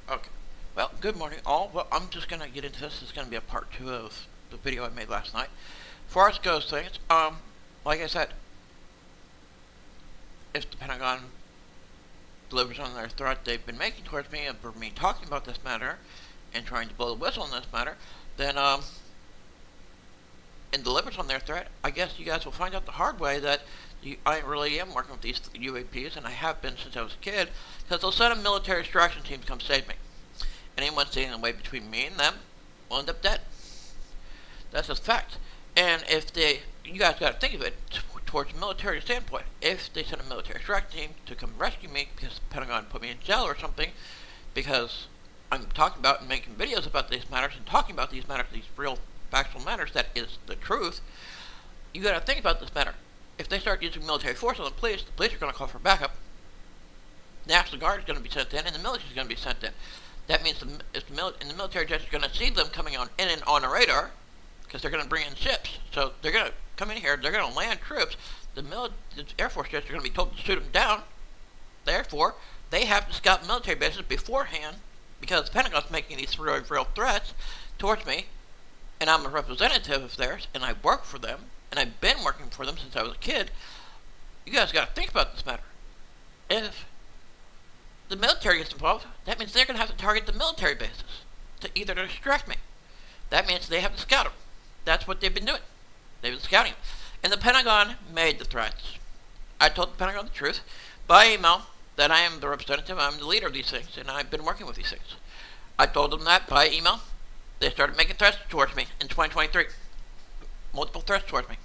Okay. Well, good morning, all. Well, I'm just gonna get into this. This is gonna be a part two of the video I made last night. As far as goes things, like I said, if the Pentagon delivers on their threat they've been making towards me and for me talking about this matter and trying to blow the whistle on this matter, then and delivers on their threat, I guess you guys will find out the hard way that I really am working with these UAPs, and I have been since I was a kid, because they'll send a military extraction team to come save me. Anyone standing in the way between me and them will end up dead. That's a fact. And if you guys got to think of it towards a military standpoint. If they send a military extraction team to come rescue me because the Pentagon put me in jail or something, because I'm talking about and making videos about these matters and talking about these matters, these real factual matters, that is the truth. You got to think about this matter. If they start using military force on the police are going to call for backup. National Guard is going to be sent in, and the military is going to be sent in. That means the military jets are going to see them coming on in and on a radar, because they're going to bring in ships. So they're going to come in here, they're going to land troops. The Air Force jets are going to be told to shoot them down. Therefore, they have to scout military bases beforehand, because the Pentagon's making these real threats towards me, and I'm a representative of theirs, and I work for them, and I've been working for them since I was a kid. You guys got to think about this matter. If the military gets involved, that means they're going to have to target the military bases to either distract me. That means they have to scout them. That's what they've been doing. They've been scouting them. And the Pentagon made the threats. I told the Pentagon the truth by email that I am the representative, I'm the leader of these things, and I've been working with these things. I told them that by email. They started making threats towards me in 2023. Multiple threats towards me.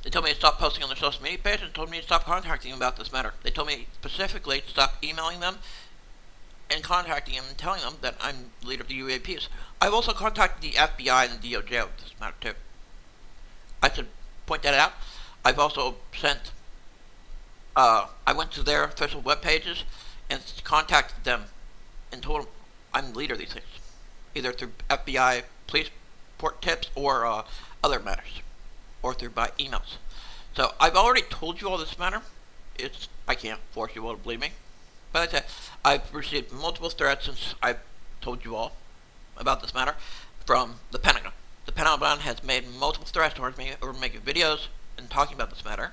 They told me to stop posting on their social media page and told me to stop contacting them about this matter. They told me specifically to stop emailing them and contacting them and telling them that I'm the leader of the UAPs. I've also contacted the FBI and the DOJ with this matter too. I should point that out. I've also sent, I went to their official web pages and contacted them and told them I'm the leader of these things, either through FBI police report tips or other matters, or through by emails. So I've already told you all this matter. I can't force you all to believe me, but I said I've received multiple threats since I've told you all about this matter from the Pentagon. The Pentagon has made multiple threats towards me over making videos and talking about this matter.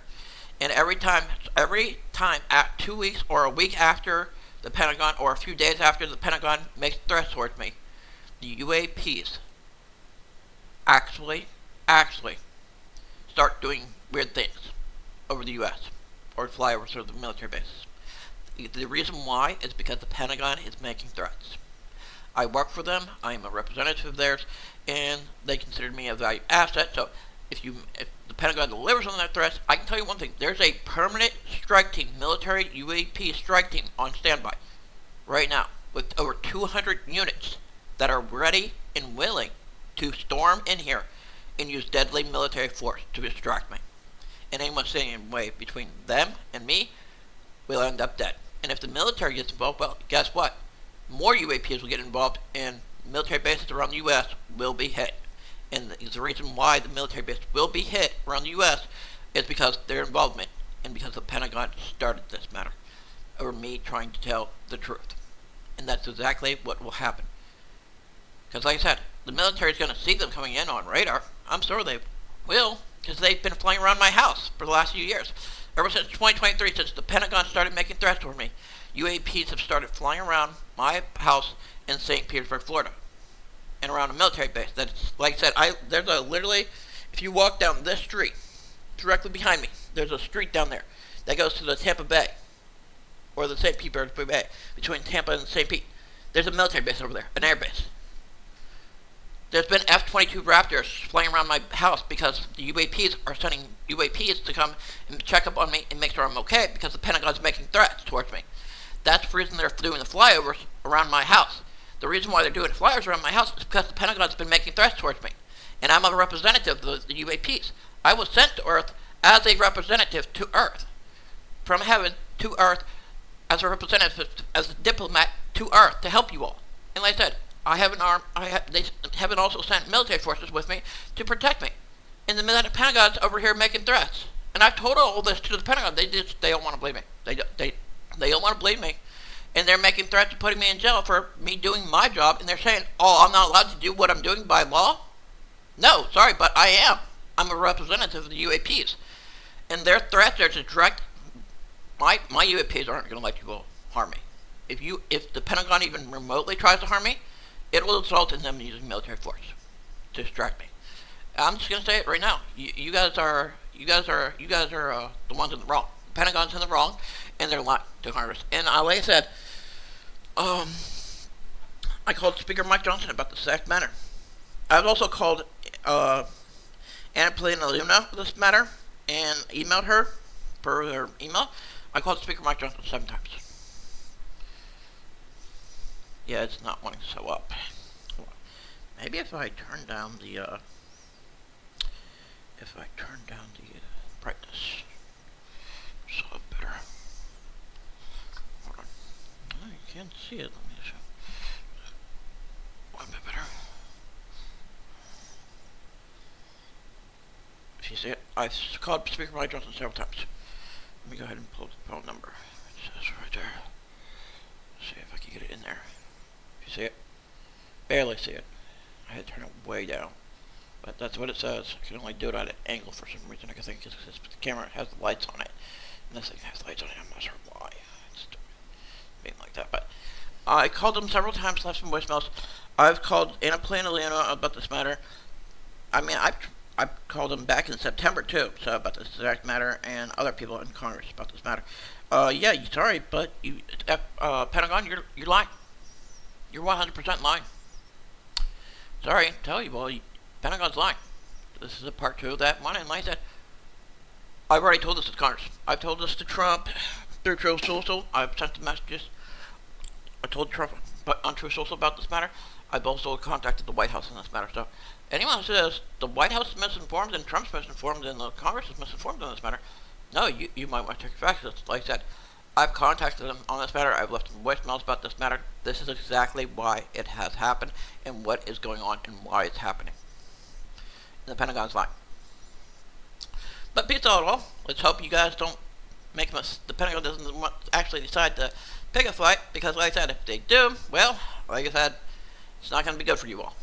And every time at 2 weeks or a week after the Pentagon, or a few days after the Pentagon makes threats towards me, the UAPs actually start doing weird things over the U.S. or fly over sort of the military bases. The reason why is because the Pentagon is making threats. I work for them, I am a representative of theirs, and they consider me a valued asset. So if the Pentagon delivers on that threats, I can tell you one thing: there's a permanent strike team, military UAP strike team on standby right now with over 200 units that are ready and willing to storm in here and use deadly military force to distract me. And anyone standing in the way between them and me will end up dead. And if the military gets involved, well, guess what? More UAPs will get involved, and military bases around the U.S. will be hit. And the reason why the military bases will be hit around the U.S. is because of their involvement and because the Pentagon started this matter over me trying to tell the truth. And that's exactly what will happen. Because like I said, the military is going to see them coming in on radar. I'm sure they will, because they've been flying around my house for the last few years. Ever since 2023, since the Pentagon started making threats toward me, UAPs have started flying around my house in St. Petersburg, Florida, and around a military base. That's, like I said, there's literally, if you walk down this street, directly behind me, there's a street down there that goes to the Tampa Bay, or the St. Petersburg Bay, between Tampa and St. Pete. There's a military base over there, an air base. There's been F-22 Raptors flying around my house because the UAPs are sending UAPs to come and check up on me and make sure I'm okay, because the Pentagon's making threats towards me. That's the reason they're doing the flyovers around my house. The reason why they're doing flyovers around my house is because the Pentagon's been making threats towards me. And I'm a representative of the UAPs. I was sent to Earth as a representative to Earth. From heaven to Earth as a representative, as a diplomat to Earth to help you all. And like I said, I have an arm. They haven't also sent military forces with me to protect me. And the Pentagon's over here making threats. And I've told all this to the Pentagon. They don't want to believe me. They don't want to believe me. and they're making threats of putting me in jail for me doing my job, and they're saying, oh, I'm not allowed to do what I'm doing by law? No, sorry, but I am. I'm a representative of the UAPs. And their threats are to direct my UAPs aren't going to let you harm me. If the Pentagon even remotely tries to harm me, it will result in them using military force to distract me. I'm just going to say it right now. You guys are the ones in the wrong. The Pentagon's in the wrong, and they're lying to Congress. And like I said, I called Speaker Mike Johnson about this exact matter. I've also called Anna Luna for this matter and emailed her per her email. I called Speaker Mike Johnson 7 times. Yeah, it's not wanting to show up. Maybe if I turn down the brightness, show up better. Hold on. Oh, you can't see it. Let me show. One bit better. If you see it, I've called Speaker Mike Johnson several times. Let me go ahead and pull up the phone number. It says right there. Let's see if I can get it in there. If you see it, barely see it. I had to turn it way down, but that's what it says. I can only do it at an angle for some reason. I think it's because the camera has the lights on it, and this thing has lights on it. I'm not sure why it's being like that. But I called them several times, left some voicemails. I've called Anna Leona about this matter. I mean, I've called them back in September too, so about this exact matter, and other people in Congress about this matter. Yeah, sorry, but Pentagon, you're lying. You're 100% lying. Sorry, I tell you, Pentagon's lying. This is a part 2 of that one, and like I said, I've already told this to Congress. I've told this to Trump through Truth Social. I've sent the messages. I told Trump on Truth Social about this matter. I've also contacted the White House on this matter. So anyone who says the White House is misinformed and Trump's misinformed and the Congress is misinformed on this matter, no, you might want to take facts. Like I said, I've contacted them on this matter. I've left them voicemails about this matter. This is exactly why it has happened and what is going on and why it's happening. And the Pentagon's lying. But peace out all. Let's hope you guys don't make the Pentagon doesn't actually decide to pick a fight, because like I said, if they do, well, like I said, it's not going to be good for you all.